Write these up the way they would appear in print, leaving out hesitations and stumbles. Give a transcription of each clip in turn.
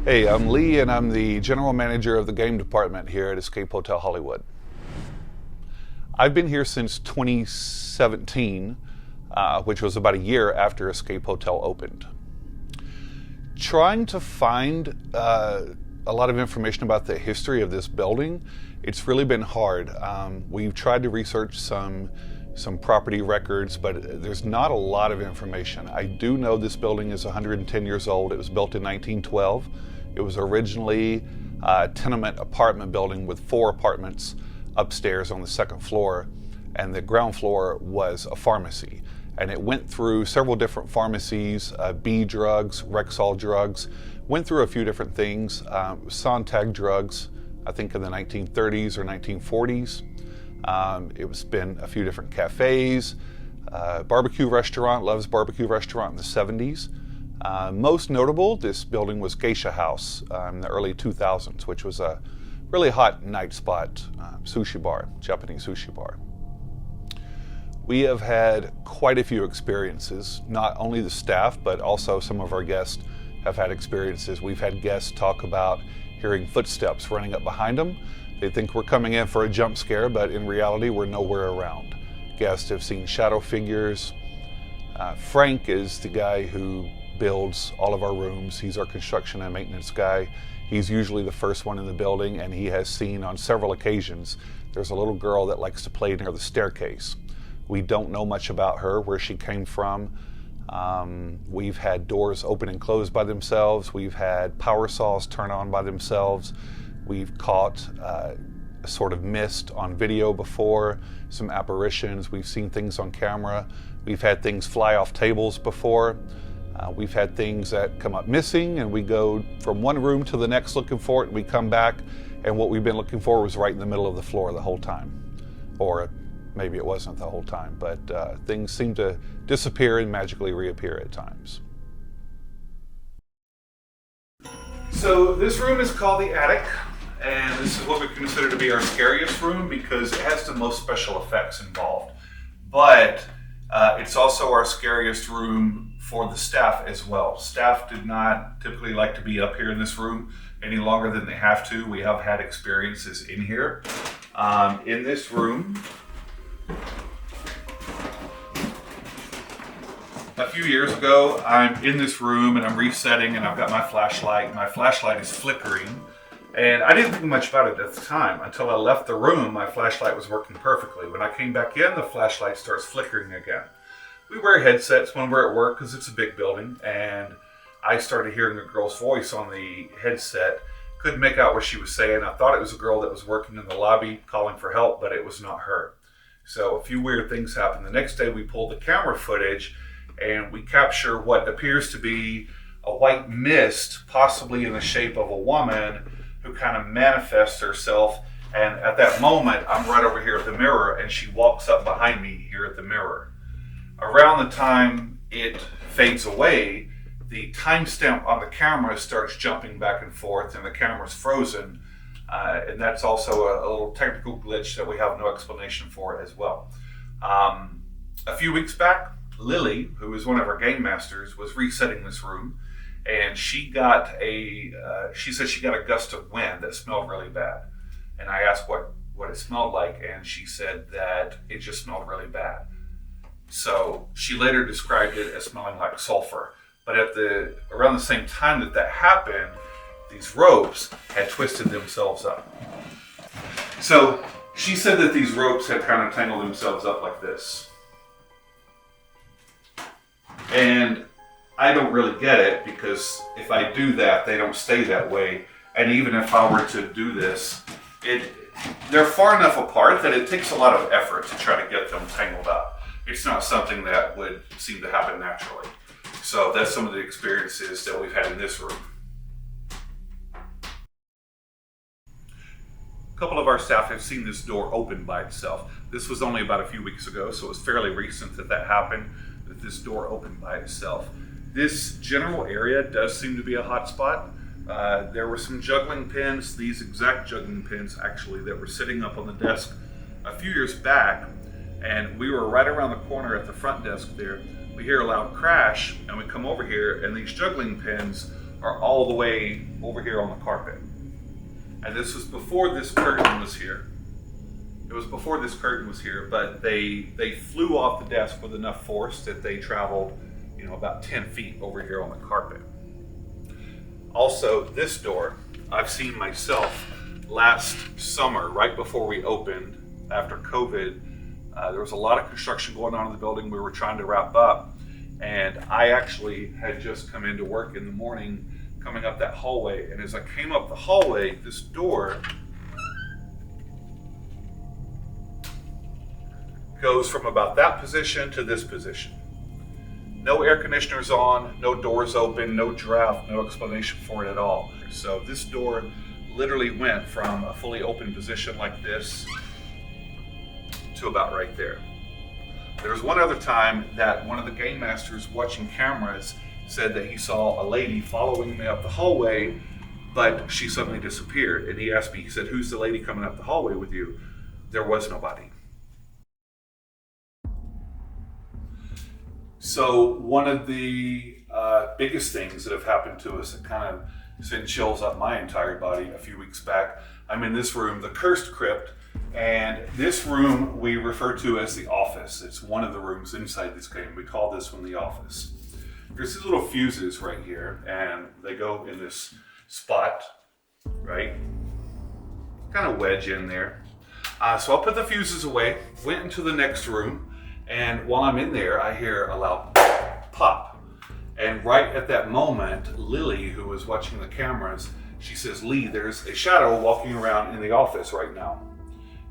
Hey, I'm Lee, and I'm the general manager of the game department here at Escape Hotel Hollywood. I've been here since 2017, which was about a year after Escape Hotel opened. Trying to find a lot of information about the history of this building, it's really been hard. We've tried to research some property records, but there's not a lot of information. I do know this building is 110 years old. It was built in 1912. It was originally a tenement apartment building with 4 apartments upstairs on the second floor, and the ground floor was a pharmacy. And it went through several different pharmacies, B drugs, Rexall drugs, went through a few different things, Sontag drugs, I think in the 1930s or 1940s. It's been a few different cafes, barbecue restaurant, Love's Barbecue Restaurant in the 70s. Most notable, this building was Geisha House in the early 2000s, which was a really hot night spot, sushi bar, Japanese sushi bar. We have had quite a few experiences, not only the staff, but also some of our guests have had experiences. We've had guests talk about hearing footsteps running up behind them. They think we're coming in for a jump scare, but in reality, we're nowhere around. Guests have seen shadow figures. Frank is the guy who builds all of our rooms. He's our construction and maintenance guy. He's usually the first one in the building, and he has seen on several occasions there's a little girl that likes to play near the staircase. We don't know much about her, where she came from. We've had doors open and close by themselves. We've had power saws turn on by themselves. We've caught a sort of mist on video before, some apparitions. We've seen things on camera. We've had things fly off tables before. We've had things that come up missing, and we go from one room to the next looking for it, and we come back, and what we've been looking for was right in the middle of the floor the whole time. Or maybe it wasn't the whole time, but things seem to disappear and magically reappear at times. So this room is called the attic, and this is what we consider to be our scariest room because it has the most special effects involved. But it's also our scariest room for the staff as well. Staff did not typically like to be up here in this room any longer than they have to. We have had experiences in here. In this room, a few years ago, I'm in this room and I'm resetting and I've got my flashlight. My flashlight is flickering. And I didn't think much about it at the time. Until I left the room, my flashlight was working perfectly. When I came back in, the flashlight starts flickering again. We wear headsets when we're at work because it's a big building, and I started hearing a girl's voice on the headset. Couldn't make out what she was saying. I thought it was a girl that was working in the lobby calling for help, but it was not her. So a few weird things happened. The next day we pulled the camera footage and we capture what appears to be a white mist, possibly in the shape of a woman who kind of manifests herself. And at that moment, I'm right over here at the mirror and she walks up behind me here at the mirror. Around the time it fades away, the timestamp on the camera starts jumping back and forth and the camera's frozen. And that's also a little technical glitch that we have no explanation for as well. A few weeks back, Lily, who is one of our game masters, was resetting this room, and she said she got a gust of wind that smelled really bad. And I asked what it smelled like, and she said that it just smelled really bad. So she later described it as smelling like sulfur. But around the same time that happened, these ropes had twisted themselves up. So she said that these ropes had kind of tangled themselves up like this. And I don't really get it, because if I do that, they don't stay that way. And even if I were to do this, they're far enough apart that it takes a lot of effort to try to get them tangled up. It's not something that would seem to happen naturally. So that's some of the experiences that we've had in this room. A couple of our staff have seen this door open by itself. This was only about a few weeks ago, so it was fairly recent that happened, that this door opened by itself. This general area does seem to be a hot spot. There were some juggling pins, these exact juggling pins actually, that were sitting up on the desk a few years back, and we were right around the corner at the front desk there. We hear a loud crash, and we come over here, and these juggling pins are all the way over here on the carpet. And this was before this curtain was here. It was before this curtain was here, but they flew off the desk with enough force that they traveled, about 10 feet over here on the carpet. Also, this door, I've seen myself last summer, right before we opened, after COVID. There was a lot of construction going on in the building. We were trying to wrap up, and I actually had just come into work in the morning, coming up that hallway, and as I came up the hallway, this door goes from about that position to this position. No air conditioners on, no doors open, no draft, no explanation for it at all. So this door literally went from a fully open position like this to about right there. There was one other time that one of the game masters watching cameras said that he saw a lady following me up the hallway, but she suddenly disappeared. And he asked me, he said, "Who's the lady coming up the hallway with you?" There was nobody. So one of the biggest things that have happened to us that kind of sent chills up my entire body a few weeks back, I'm in this room, the Cursed Crypt, and this room we refer to as the office. It's one of the rooms inside this game. We call this one the office. There's these little fuses right here, and they go in this spot, right? Kind of wedge in there. So I'll put the fuses away, went into the next room, and while I'm in there, I hear a loud pop. And right at that moment, Lily, who was watching the cameras, she says, "Lee, there's a shadow walking around in the office right now."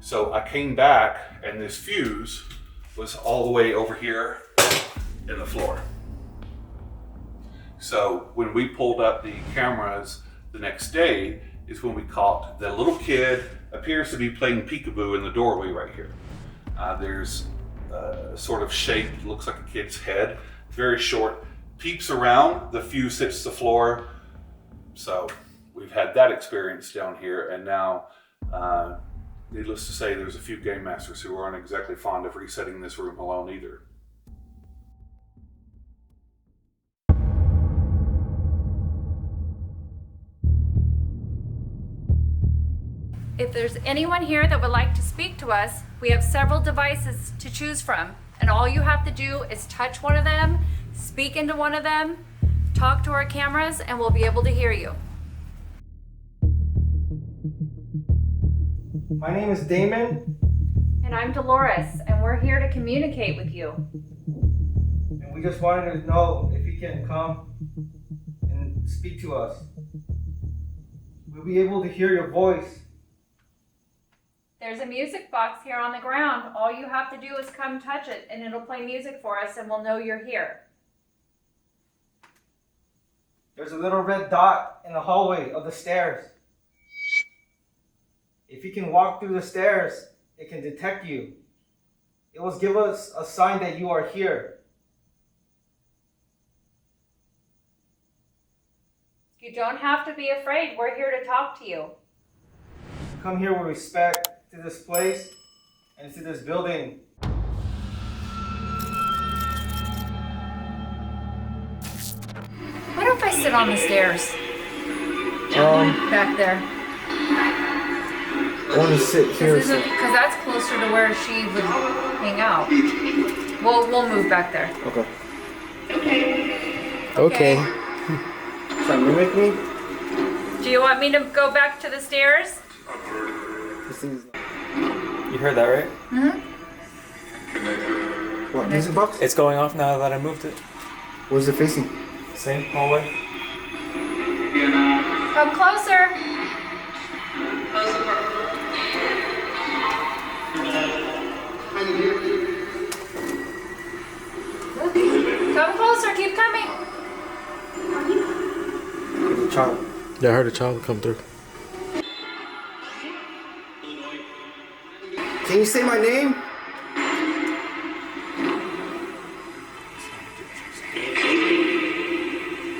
So I came back, and this fuse was all the way over here in the floor. So when we pulled up the cameras the next day is when we caught the little kid appears to be playing peekaboo in the doorway right here. There's a sort of shape, looks like a kid's head, very short, peeps around, the fuse hits the floor. So we've had that experience down here, and now needless to say, there's a few game masters who aren't exactly fond of resetting this room alone either. If there's anyone here that would like to speak to us, we have several devices to choose from, and all you have to do is touch one of them, speak into one of them, talk to our cameras, and we'll be able to hear you. My name is Damon. And I'm Dolores, and we're here to communicate with you. And we just wanted to know if you can come and speak to us. We'll be able to hear your voice. There's a music box here on the ground. All you have to do is come touch it, and it'll play music for us, and we'll know you're here. There's a little red dot in the hallway of the stairs. If you can walk through the stairs, it can detect you. It will give us a sign that you are here. You don't have to be afraid. We're here to talk to you. Come here with respect to this place and to this building. What if I sit on the stairs? Back there. I want to sit here. Because that's closer to where she would hang out. We'll move back there. Okay. So mimic me? Do you want me to go back to the stairs? You heard that, right? Mm-hmm. What, music box? It's going off now that I moved it. Where's it facing? Same hallway. Come closer. Come closer, keep coming. There's a child. Yeah, I heard a child come through. Can you say my name?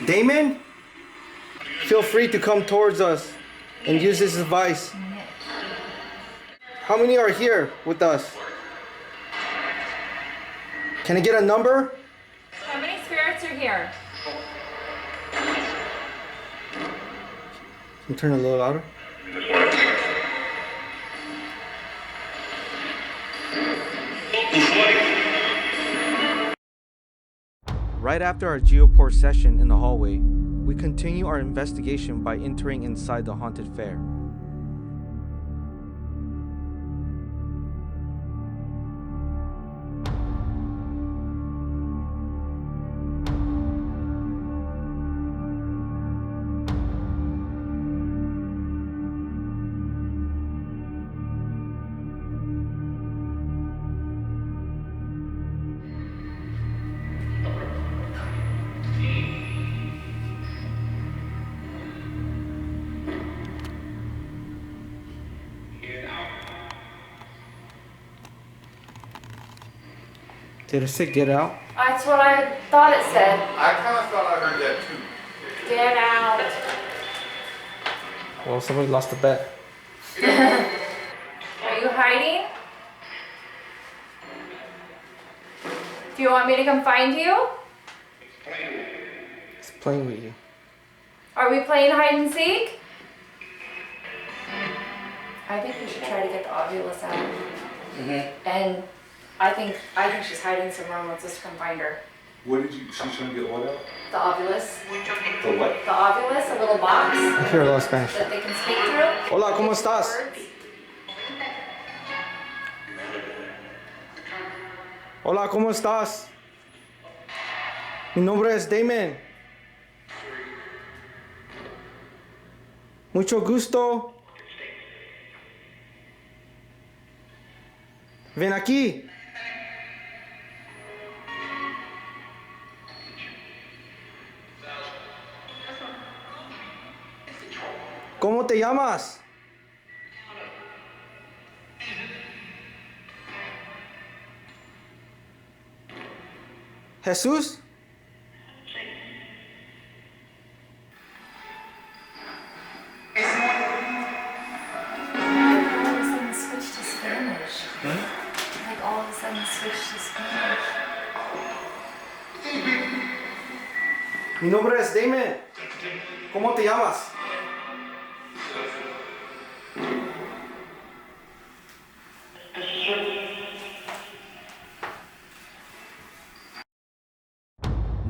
Damon? Feel free to come towards us and use this device. How many are here with us? Can I get a number? How many spirits are here? Can you turn it a little louder? Right after our Geoport session in the hallway, we continue our investigation by entering inside the haunted fair. Did it say get out? That's what I thought it said. I kind of thought I heard that too. Get out. Well, somebody lost a bet. Are you hiding? Do you want me to come find you? It's playing with you. Are we playing hide and seek? I think we should try to get the ovulus out. And I think she's hiding somewhere and wants us to come find her. What did you? She's trying to get what out? The ovulus. The what? The ovulus, a little box I hear a lot of Spanish. that they can speak through. Hola, ¿cómo estás? Words. Hola, ¿cómo estás? Mi nombre es Damon. Mucho gusto. Ven aquí. ¿Cómo te llamas? Jesús. All of a sudden switched to Spanish. Like all of a sudden switched to Spanish. Mi nombre es Damon. ¿Cómo te llamas?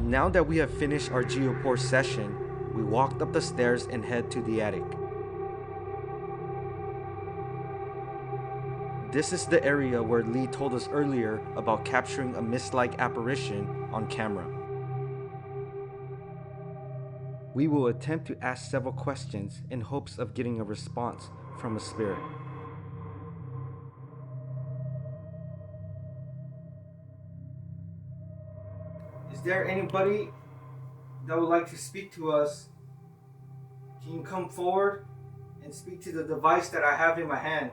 Now that we have finished our Geoport session, we walked up the stairs and head to the attic. This is the area where Lee told us earlier about capturing a mist-like apparition on camera. We will attempt to ask several questions in hopes of getting a response from a spirit. Is there anybody that would like to speak to us? Can you come forward and speak to the device that I have in my hand?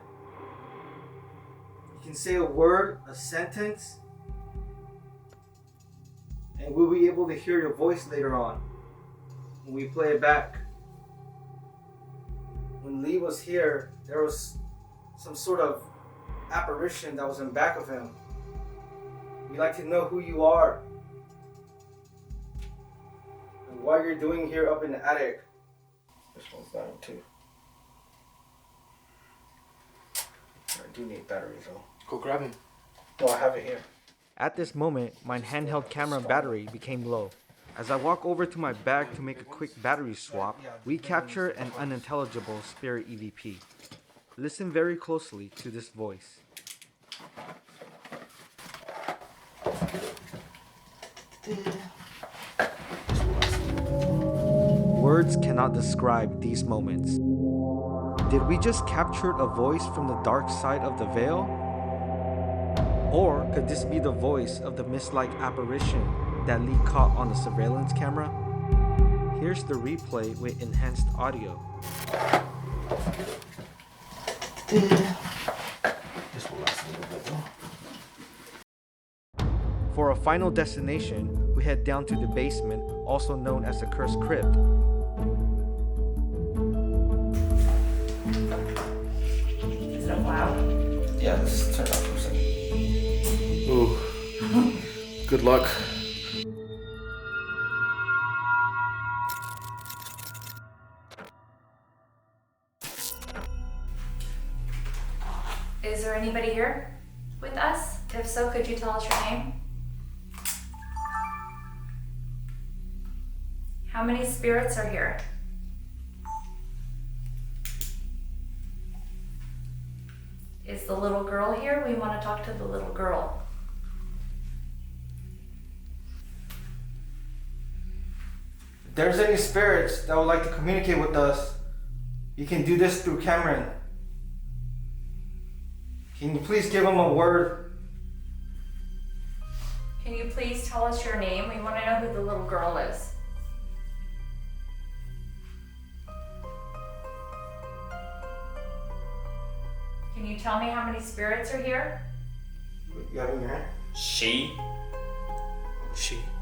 You can say a word, a sentence, and we'll be able to hear your voice later on when we play it back. When Lee was here, there was some sort of apparition that was in back of him. We'd like to know who you are and what you're doing here up in the attic. This one's dying too. I do need batteries though. Go grab him. No, I have it here. At this moment, my handheld camera battery became low. As I walk over to my bag to make a quick battery swap, we capture an unintelligible spirit EVP. Listen very closely to this voice. Words cannot describe these moments. Did we just capture a voice from the dark side of the veil? Or could this be the voice of the mist-like apparition that Lee caught on the surveillance camera? Here's the replay with enhanced audio. This will last a little bit though. For a final destination, we head down to the basement, also known as the Cursed Crypt. Is it loud? Yeah, let's turn it off for a second. Ooh. Good luck. Is there anybody here with us? If so, could you tell us your name? How many spirits are here? Is the little girl here? We want to talk to the little girl. If there's any spirits that would like to communicate with us, you can do this through Cameron. Can you please give him a word? Can you please tell us your name? We want to know who the little girl is. Can you tell me how many spirits are here? You have it in your hand? She?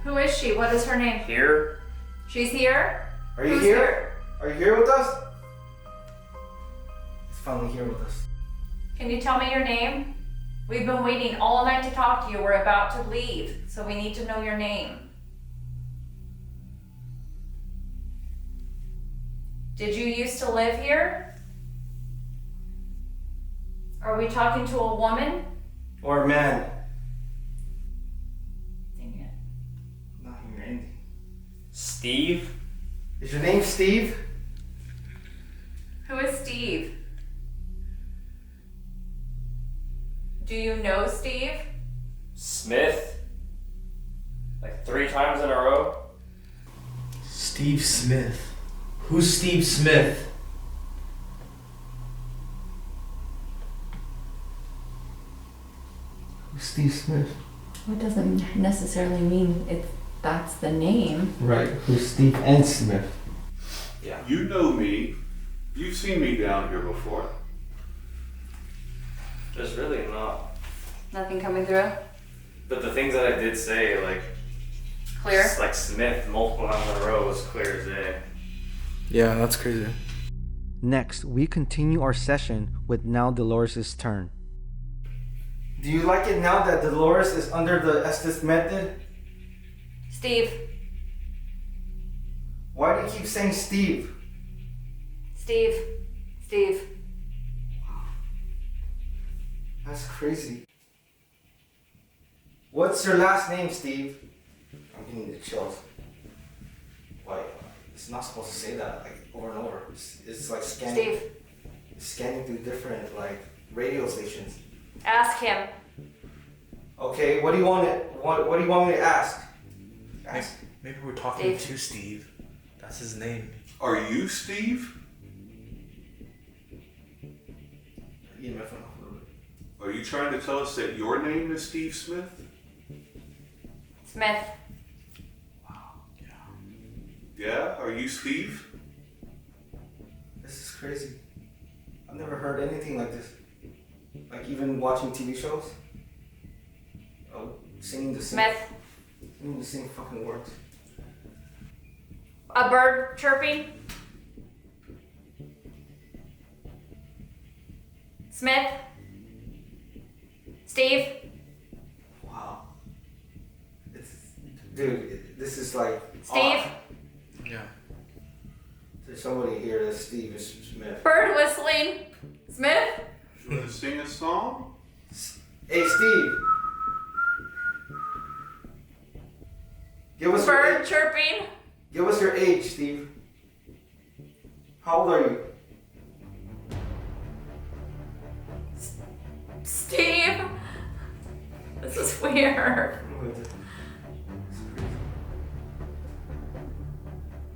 Who is she? What is her name? Here? She's here? Are you Who's here? Are you here with us? He's finally here with us. Can you tell me your name? We've been waiting all night to talk to you. We're about to leave, so we need to know your name. Did you used to live here? Are we talking to a woman? Or a man? Dang it. I'm not hearing anything. Steve? Is your name Steve? Who is Steve? Do you know Steve? Smith? Like 3 times in a row? Steve Smith. Who's Steve Smith? Who's Steve Smith? Well, it doesn't necessarily mean that's the name. Right, who's Steve and Smith? Yeah. You know me. You've seen me down here before. There's really not. Nothing coming through? But the things that I did say, like, Clear? like Smith multiple times in a row was clear as day. Yeah, that's crazy. Next, we continue our session with now Dolores' turn. Do you like it now that Dolores is under the Estes Method? Steve. Why do you keep saying Steve? Steve. Steve. That's crazy. What's your last name, Steve? I'm getting the chills. Why? It's not supposed to say that like over and over. It's like scanning. Steve. It's scanning through different like radio stations. Ask him. Okay, what do you want do you want me to ask? Ask. Maybe we're talking Steve. to Steve. That's his name. Are you Steve? EMF went off a little bit. Are you trying to tell us that your name is Steve Smith? Smith. Yeah? Are you Steve? This is crazy. I've never heard anything like this. Like even watching TV shows. Oh, singing the same fucking words. A bird chirping. Smith. Steve. Wow. Dude, this is like Steve. odd. Yeah. There's somebody here that's Steve Smith. Bird whistling. Smith. You want to sing a song? Hey Steve. Give us your Bird age. chirping. Give us your age, Steve. How old are you? Steve. This is weird.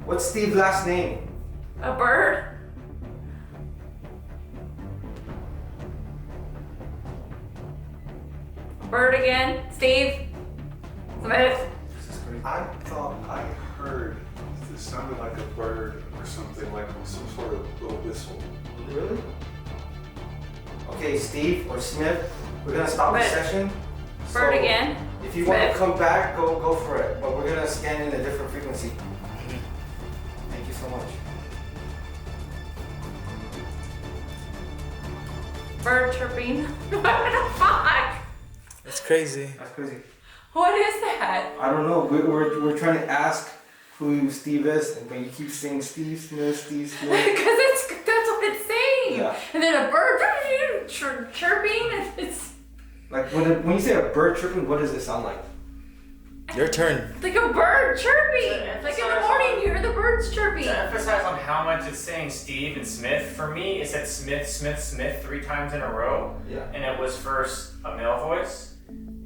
What's Steve's last name? A bird. Bird again. Steve. Smith. I thought I heard this sounded like a bird or something, like some sort of little whistle. Really? Okay, Steve or Smith, we're gonna stop the Bird. session. Bird So, again. If you want to Smith. come back, go for it. But we're gonna scan in a different frequency. Thank you so much. Bird chirping. What the fuck? That's crazy. That's crazy. What is that? I don't know. We're trying to ask who Steve is, but you keep saying Steve Smith, Steve Smith. Because that's what it's saying. Yeah. And then a bird chirping. It's Like when you say a bird chirping, what does it sound like? Your turn. like a bird chirping. Yeah, Like in the morning, you hear the birds chirping. To emphasize on how much it's saying Steve and Smith, for me, it said Smith, Smith, Smith 3 times in a row. Yeah. And it was first a male voice,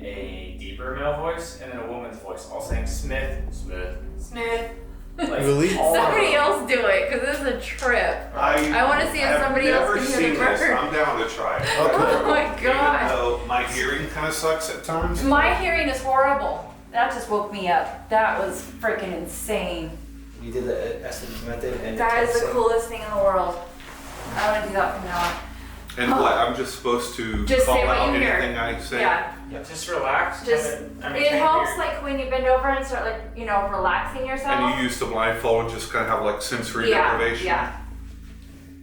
a deeper male voice, and then a woman's voice, all saying Smith, Smith, Smith. Like, Really? all in a Somebody row. else do it, because this is a trip. I want to see if have somebody else never can seen hear the this. bird. I'm down to try it. Oh my Even god. though my hearing kind of sucks at times. My hearing is horrible. That just woke me up. That was freaking insane. You did the Estes Method, and That is the coolest thing in the world. I want to do that from now on. And what? I'm just supposed to Just call say what out you hear. anything I say? Yeah. Just relax. Just, I mean, it can't helps hear. like when you bend over and start like, relaxing yourself. And you use the blindfold, just kind of have like sensory yeah, deprivation. yeah.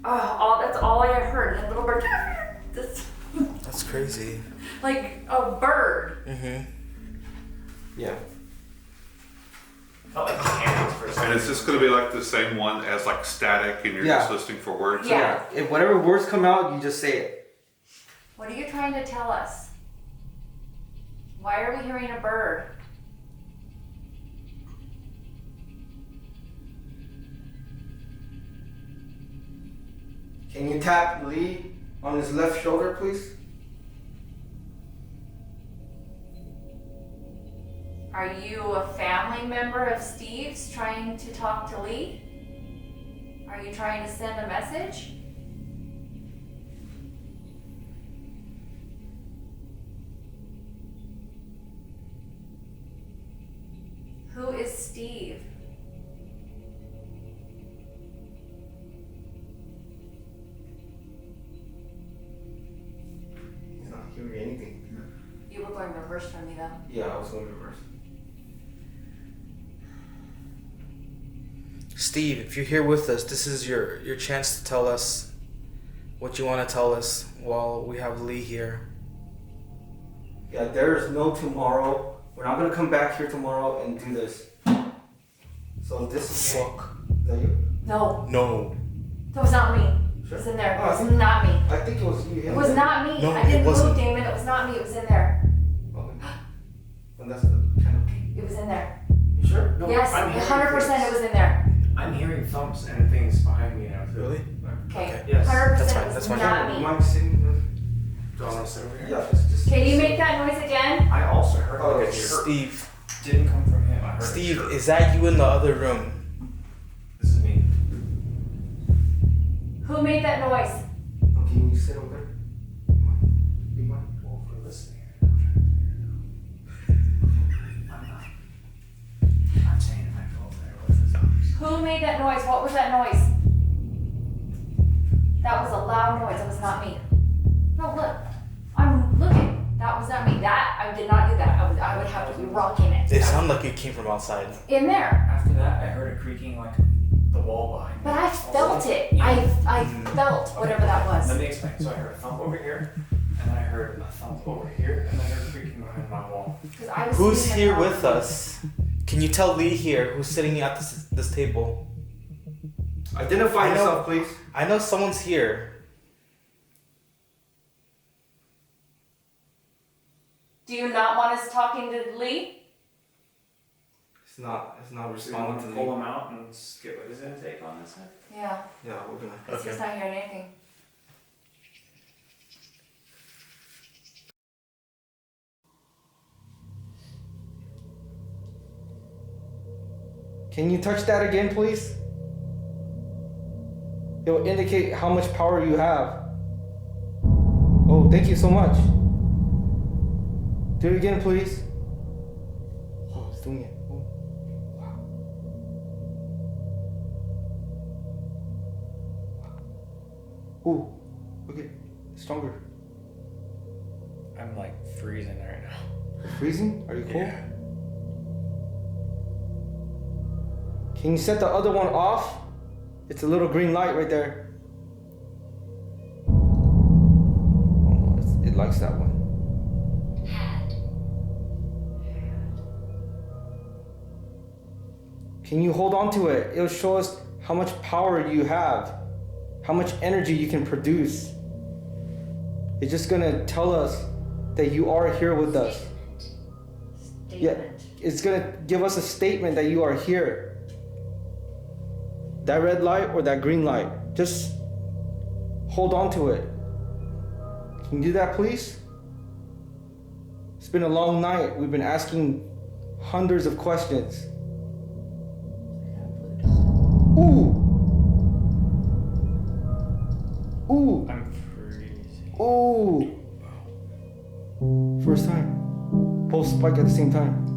Oh, that's all I had heard. That little bird. This, That's crazy. like a bird. Mm-hmm. Yeah. Felt like cannons for a second. And is this going to be like the same one as like static and you're Yeah. just listening for words? Yeah. If whatever words come out, you just say it. What are you trying to tell us? Why are we hearing a bird? Can you tap Lee on his left shoulder, please? Are you a family member of Steve's trying to talk to Lee? Are you trying to send a message? Who is Steve? He's not hearing anything. You were going reverse from me though. Yeah, I was going reverse. Steve, if you're here with us, this is your chance to tell us what you want to tell us while we have Lee here. Yeah, there is no tomorrow. We're not gonna come back here tomorrow and do this. So this is Fuck. Is that you? No, No. that was not me. It Sure. was in there. Oh, I It was think- not me. I think it was you. It was not me. No, I didn't it wasn't. move, Damon. It was not me. It was in there. Okay. And that's the kind of. It was in there. You sure? No, Yes, I'm hearing 100% it things. was in there. I'm hearing thumps and things behind me now too. Really? Okay. Okay. Yes. 100% That's fine, it was that's fine. not You me. mind sitting? Do I want to sit over here? Yeah, just. Can you make that noise again? I also heard Oh, like a chirp. Steve. Didn't come from him. I heard a Steve, chirp. is that you in the other room? This is me. Who made that noise? Oh, can you sit over there? You mind? Well, if we're listening, I'm trying to figure it out. I'm not. I'm saying if I go over there with the thumbs. Who made that noise? What was that noise? That was a loud noise. It was not me. No, look. I'm looking. That was not me. That, I did not do that. I would have to be rocking it. It sounded like it came from outside. In there. After that, I heard a creaking like the wall behind me. But I felt it. Yeah. I felt whatever that Let was. me explain. So I heard a thump over here, and then I heard a thump over here, and then I heard creaking behind my wall. 'Cause I was Who's sitting here there with us? Can you tell Lee here who's sitting at this table? Identify I know- yourself, please. I know someone's here. Do you not want us talking to Lee? It's not Do we want responding to to pull me. him out and get what his intake on this side? Yeah. Yeah, we're gonna. Because he's not hearing anything. Can you touch that again, please? It will indicate how much power you have. Oh, thank you so much. Do it again, please. Oh, it's doing it. Oh, wow. Ooh, okay, stronger. I'm like freezing right now. You're freezing? Are you cold? Yeah. Can you set the other one off? It's a little green light right there. Oh, it likes that one. Can you hold on to it? It'll show us how much power you have, how much energy you can produce. It's just gonna tell us that you are here with us. Yeah, it's gonna give us a statement that you are here. That red light or that green light, just hold on to it. Can you do that, please? It's been a long night. We've been asking hundreds of questions. Ooh. Ooh. I'm freezing. Ooh. First time. Both spike at the same time.